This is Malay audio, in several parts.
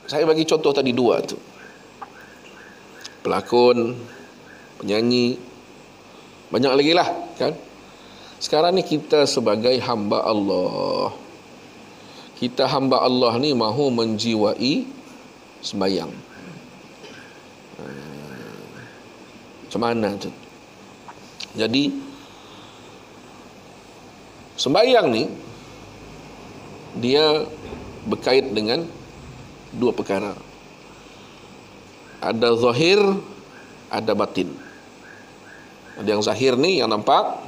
Saya bagi contoh tadi dua tu. Pelakon, penyanyi, banyak lagi lah kan. Sekarang ni kita sebagai hamba Allah, kita hamba Allah ni mahu menjiwai sembahyang. Macam mana tu? Jadi sembahyang ni dia berkait dengan dua perkara. Ada zahir, ada batin. Ada yang zahir ni yang nampak,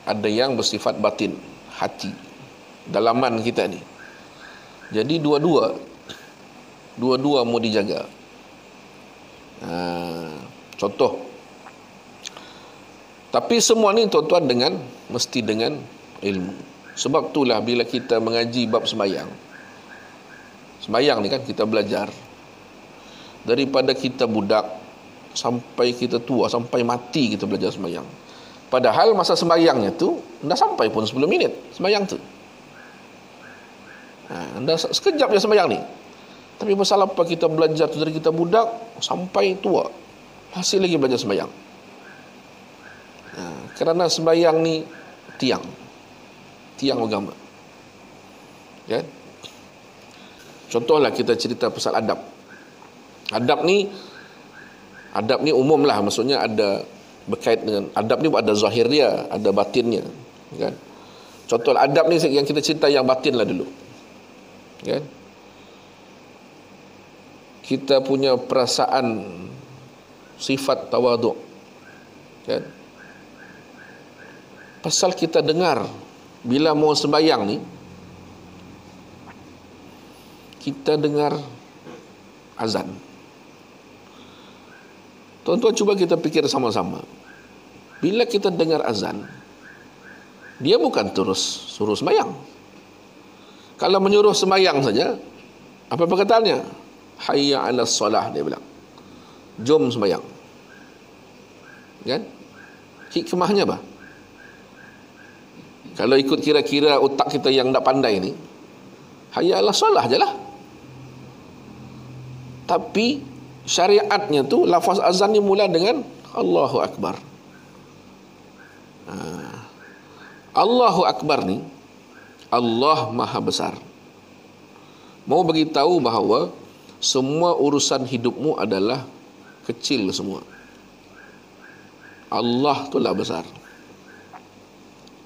ada yang bersifat batin, hati, dalaman kita ni. Jadi dua-dua mau dijaga. Contoh, tapi semua ni tuan-tuan mesti dengan ilmu. Sebab itulah bila kita mengaji bab sembahyang ni kan kita belajar daripada kita budak sampai kita tua, sampai mati kita belajar sembahyang. Padahal masa sembahyangnya tu dah sampai pun 10 minit sembahyang tu. Dah sekejap je sembahyang ni. Tapi pasal apa kita belajar tu dari kita budak sampai tua, masih lagi belajar sembahyang. Kerana sembahyang ni tiang agama. Ya. Contohlah kita cerita pasal adab. Adab ni umum lah, maksudnya ada berkait dengan adab ni, ada zahir dia, ada batinnya, kan? Contoh adab ni yang kita cerita yang batin lah dulu, kan? Kita punya perasaan sifat tawaduk, kan? Pasal kita dengar bila mau sembahyang ni, kita dengar azan. Tuan-tuan cuba kita fikir sama-sama. Bila kita dengar azan, dia bukan terus suruh sembahyang. Kalau menyuruh sembahyang saja, apa perkataannya? Hayya 'alas solah, dia bilang. Jom sembahyang. Kan? Hikmahnya apa? Kalau ikut kira-kira otak kita yang tak pandai ni, hayya 'alas solah je lah. Tapi syariatnya tu lafaz azan ni mula dengan Allahu Akbar. Allahu Akbar ni, Allah Maha Besar. Mau bagi tahu bahawa semua urusan hidupmu adalah kecil semua. Allah tu lah besar.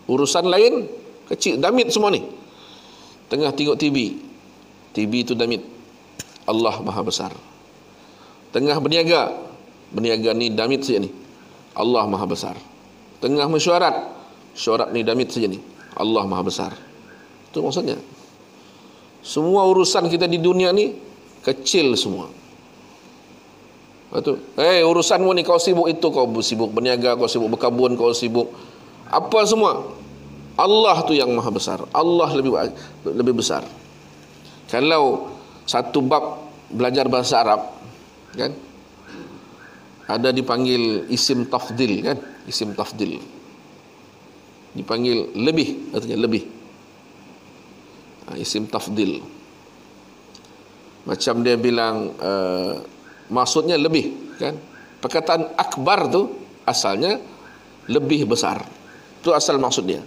Urusan lain kecil, damit semua ni. Tengah tengok TV tu damit. Allah Maha Besar. Tengah berniaga ni damit saja ni. Allah Maha Besar. Tengah mesyuarat ni damit saja ni. Allah Maha Besar. Itu maksudnya. Semua urusan kita di dunia ni kecil semua. Betul. Urusanmu ni, kau sibuk itu, kau sibuk berniaga, kau sibuk berkabun, kau sibuk apa semua. Allah tu yang Maha Besar. Allah lebih besar. Kalau satu bab belajar bahasa Arab, kan, ada dipanggil isim tafdil, kan, isim tafdil dipanggil lebih, artinya lebih. Isim tafdil macam dia bilang, maksudnya lebih, kan. Perkataan akbar tu asalnya lebih besar, itu asal maksud dia.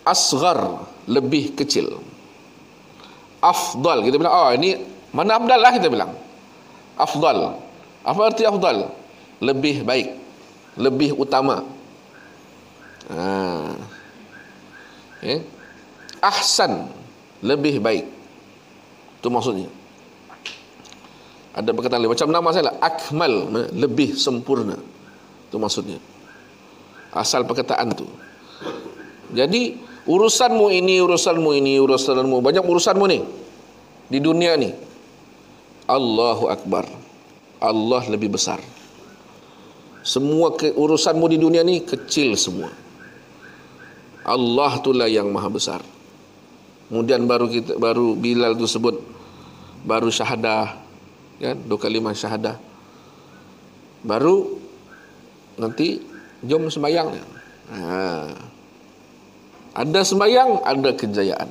Asghar lebih kecil. Afdal, kita bilang, ini mana afdal lah, kita bilang afdal. Apa arti afdal? Lebih baik, lebih utama. Ahsan, lebih baik, itu maksudnya. Ada perkataan lain, macam nama saya lah, akmal, lebih sempurna, itu maksudnya. Asal perkataan tu. Jadi urusanmu ini, banyak urusanmu ni di dunia ni. Allahu Akbar, Allah lebih besar. Semua urusanmu di dunia ni kecil semua. Allah itulah yang Maha Besar. Kemudian baru Bilal tu sebut, baru syahadah, kan, 2 kalimah syahadah, baru nanti jom sembahyang. Ada sembahyang, ada kejayaan.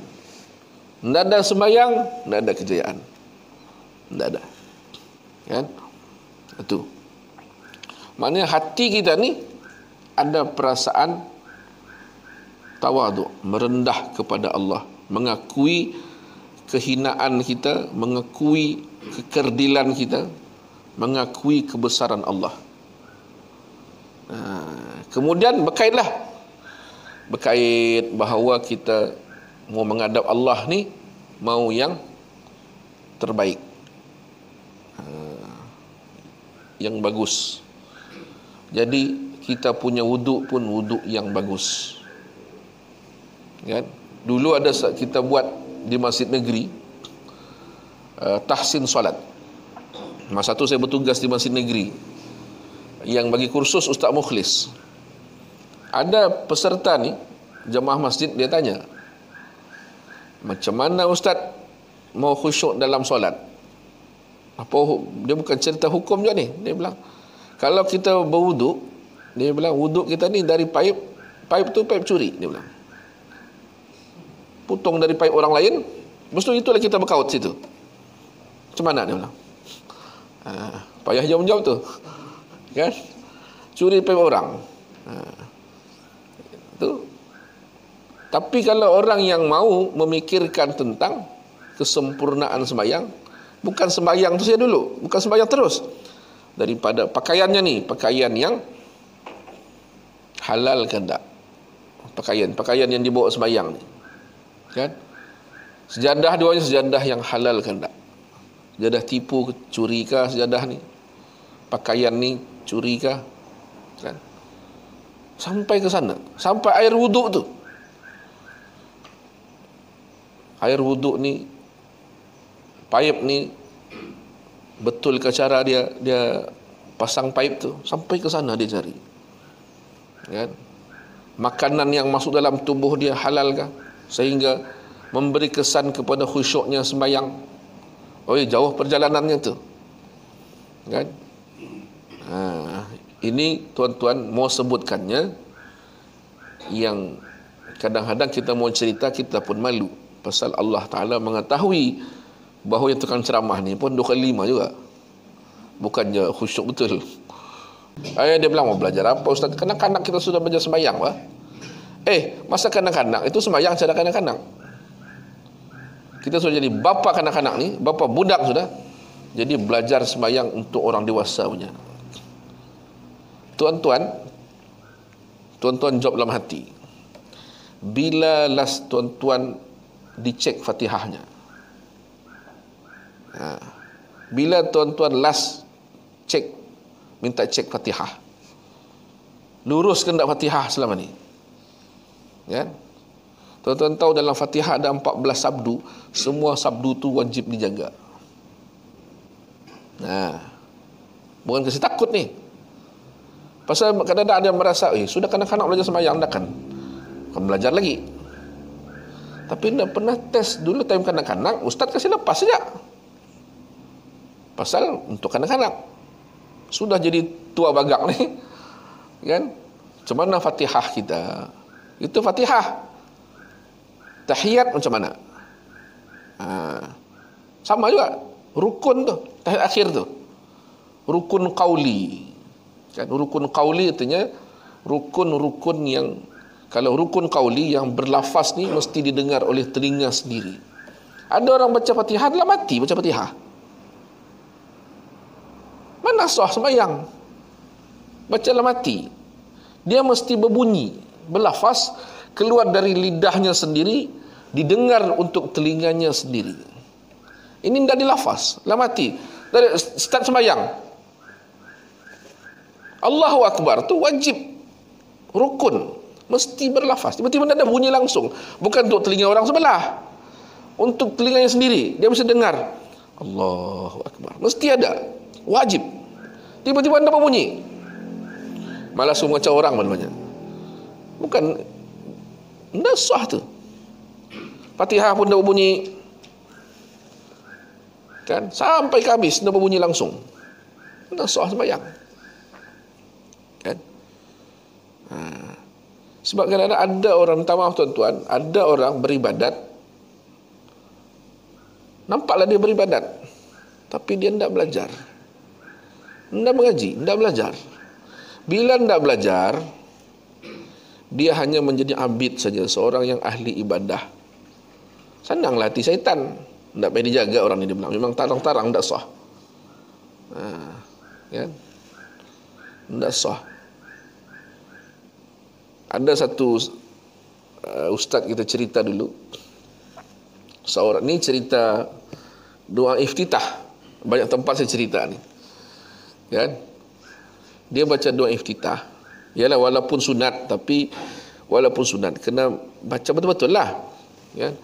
Tidak ada sembahyang, tidak ada kejayaan. Tidak ada. Kan? Itu. Maknanya hati kita ni ada perasaan tawaduk, merendah kepada Allah, mengakui kehinaan kita, mengakui kekerdilan kita, mengakui kebesaran Allah. Kemudian berkait bahawa kita mau menghadap Allah ni mau yang terbaik, yang bagus. Jadi kita punya wuduk pun wuduk yang bagus. Kan? Dulu ada kita buat di masjid negeri tahsin solat. Masa tu saya bertugas di masjid negeri yang bagi kursus Ustaz Mukhlis. Ada peserta ni, jemaah masjid, dia tanya, macam mana Ustaz mau khusyuk dalam solat? Dia bukan cerita hukum je ni. Dia bilang, kalau kita berwuduk, dia bilang wuduk kita ni dari paip tu paip curi, dia bilang. Potong dari paip orang lain, lepas tu itulah kita berkaut situ. Macam mana dia bilang? Payah jawab tu. Kan? Curi paip orang. Tu. Tapi kalau orang yang mau memikirkan tentang kesempurnaan sembahyang, bukan sembahyang tu saja dulu, bukan sembahyang terus. Daripada pakaiannya ni, pakaian yang halal ke tak? Pakaian yang dibawa sembahyang ni. Kan? Sejadah dia sejadah yang halal ke tak? Sejadah tipu, curi kah sejadah ni? Pakaian ni curi kah? Kan? Sampai ke sana, sampai air wuduk tu. Air wuduk ni, paip ni, betul ke cara dia pasang paip tu? Sampai ke sana dia cari. Kan? Makanan yang masuk dalam tubuh dia halal kah? Sehingga memberi kesan kepada khusyuknya sembahyang. Jauh perjalanannya tu. Kan? Ini tuan-tuan mau sebutkannya, yang kadang-kadang kita mau cerita kita pun malu. Pasal Allah Ta'ala mengetahui bahawa yang tukang ceramah ni pun 2 kali 5 juga. Bukannya khusyuk betul. Dia bilang, mau belajar apa Ustaz? Kanak-kanak kita sudah belajar sembahyang, Pak. Masa kanak-kanak itu sembahyang cara kanak-kanak. Kita sudah jadi bapa kanak-kanak ni, bapa budak sudah. Jadi belajar sembahyang untuk orang dewasa punya. Tuan-tuan jawab dalam hati. Bila last tuan-tuan dicek Fatihahnya? Bila tuan-tuan last minta cek Fatihah? Lurus ke tak Fatihah selama ni? Kan? Tuan-tuan tahu dalam Fatihah ada 14 sabdu. Semua sabdu tu wajib dijaga. Bukan kasi takut ni. Pasal kadang-kadang ada yang merasa, sudah kanak-kanak belajar sembahyang, dah kan belajar lagi. Tapi tak pernah test dulu time kanak-kanak, Ustaz kasih lepas saja. Pasal untuk kanak-kanak. Sudah jadi tua bagak ni. Kan? Macam mana Fatihah kita? Itu Fatihah. Tahiyat macam mana? Sama juga. Rukun tu, tahiyat akhir tu. Rukun qauli. Kan? Rukun qauli artinya rukun-rukun yang, kalau rukun qauli yang berlafaz ni mesti didengar oleh telinga sendiri. Ada orang baca Fatihah dalam hati baca Fatihah. Mana sah sembahyang? Baca dalam hati. Dia mesti berbunyi, berlafaz, keluar dari lidahnya sendiri, didengar untuk telinganya sendiri. Ini tidak dilafaz dalam hati. Dari start sembahyang, Allahu Akbar tu wajib, rukun, mesti berlafaz. Tiba-tiba ada bunyi langsung, bukan untuk telinga orang sebelah, untuk telinganya sendiri. Dia mesti dengar Allahu Akbar, mesti ada, wajib. Tiba-tiba ada bunyi, malah semua macam orang namanya. Bukan, tidak sah tu. Fatihah pun dah berbunyi, kan? Sampai ke habis dah berbunyi langsung. Tidak sah sembahyang. Kan? Sebab kadang-kadang ada orang, minta maaf tuan-tuan, ada orang beribadat Nampaklah dia beribadat, tapi dia tidak belajar, tidak mengaji, tidak belajar. Bila tidak belajar, dia hanya menjadi abid saja, seorang yang ahli ibadah. Senang latih syaitan, tidak payah dijaga orang ini, dia bilang. Memang tarang-tarang, tidak sah. Ya, tidak sah. Ada satu ustaz kita cerita dulu. Seorang ni cerita doa iftitah. Banyak tempat saya cerita ni. Kan? Dia baca doa iftitah. Yalah, walaupun sunat, tapi walaupun sunat kena baca betul-betul lah. Kan?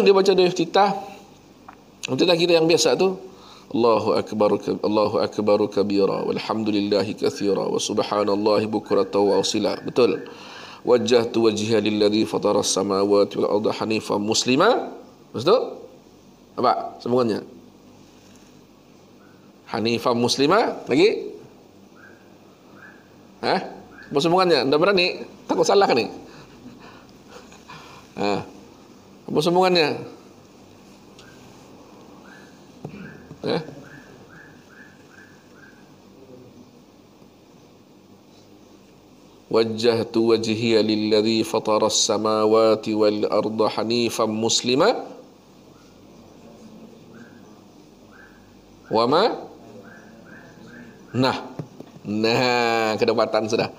Dia baca doa iftitah. Iftitah kita yang biasa tu, Allahu akbar kabira walhamdulillahi katsira wa subhanallahi bukratan wa asila. Betul. Wajjahtu wajhiya lilladzi fatara as-samawati wal arda hanifan muslima. Betul? Apa sambungannya? Hanifan muslima lagi? Apa sambungannya? Anda berani? Takut salah kan ni? Apa sambungannya? Wajjahtu wajhiya lilladzi fatara as-samawati wal arda hanifan muslima wama kedapatan sudah.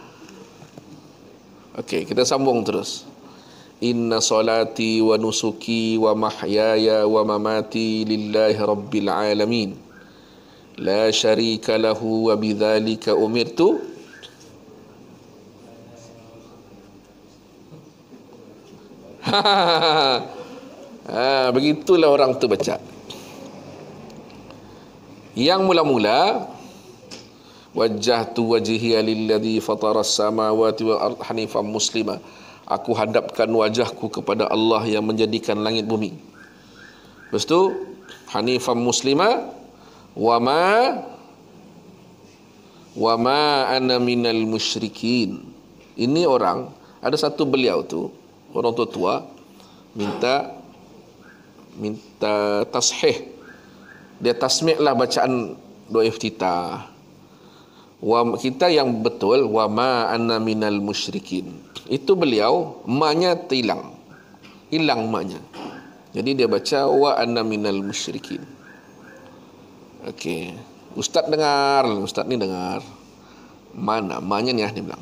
Okey, kita sambung terus. Inna salati wa nusuki wa mahyaya wa mamati lillahi rabbil alamin la syarika lahu wa bidzalika umirtu. Begitulah orang tu baca. Yang mula-mula, wajjahtu wajhiya lilladzi fatara as-samawati wal arda hanifan muslima. Aku hadapkan wajahku kepada Allah yang menjadikan langit bumi. Lepas tu, hanifan muslima wa ma ana minal musyrikin. Ini orang, ada satu beliau tu, orang tua minta tashih. Dia tasmi'lah bacaan doa iftitah. Kita yang betul, wa ma ana minal musyrikin. Itu beliau, maknya hilang maknya. Jadi dia baca wa ana minal musyrikin. Okey, ustaz ni dengar. Mana maknya ni dia bilang.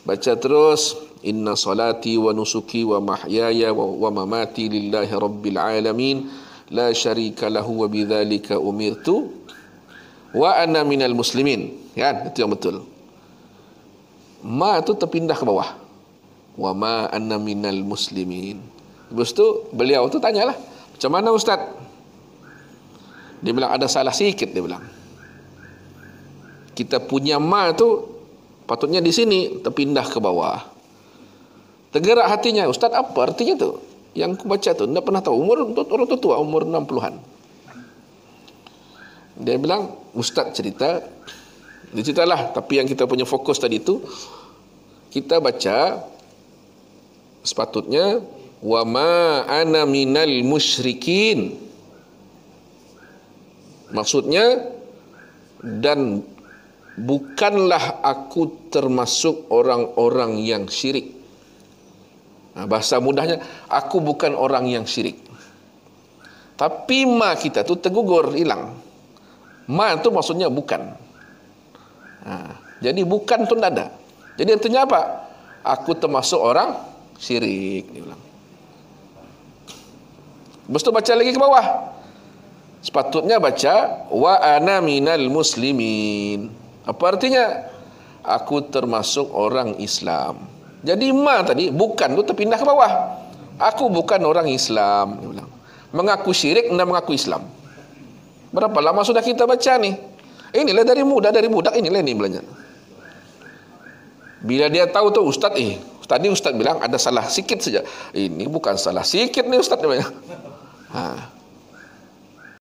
Baca terus, inna salati wa nusuki wa mahyaya wa mamati lillahi rabbil alamin la syarika lahu wa bidzalika umirtu wa ana minal muslimin. Kan? Itu yang betul. Ma tu terpindah ke bawah. Wa ma ana minal muslimin. Lepas tu beliau tu tanyalah, macam mana ustaz? Dia bilang ada salah sikit, dia bilang. Kita punya ma tu patutnya di sini, terpindah ke bawah. Tergerak hatinya, ustaz apa artinya tu? Yang aku baca tu, tidak pernah tahu. Orang tua, umur 60-an. Dia bilang, ustaz cerita, dia ceritalah, tapi yang kita punya fokus tadi tu, kita baca sepatutnya wa ma ana minal musyrikin. Maksudnya, dan bukanlah aku termasuk orang-orang yang syirik. Bahasa mudahnya, aku bukan orang yang syirik. Tapi ma kita tu tergugur, hilang. Ma tu maksudnya bukan. Jadi bukan tu tidak ada. Jadi artinya apa? Aku termasuk orang syirik, dia bilang. Lepas tu baca lagi ke bawah. Sepatutnya baca wa ana minal muslimin. Apa artinya? Aku termasuk orang Islam. Jadi ma tadi, bukan tu terpindah ke bawah. Aku bukan orang Islam, dia bilang. Mengaku syirik dan mengaku Islam. Berapa lama sudah kita baca ni? Inilah dari budak inilah ni belajar. Bila dia tahu tu ustaz, tadi ustaz bilang ada salah sikit saja. Ini bukan salah sikit ni ustaz, dia bilang.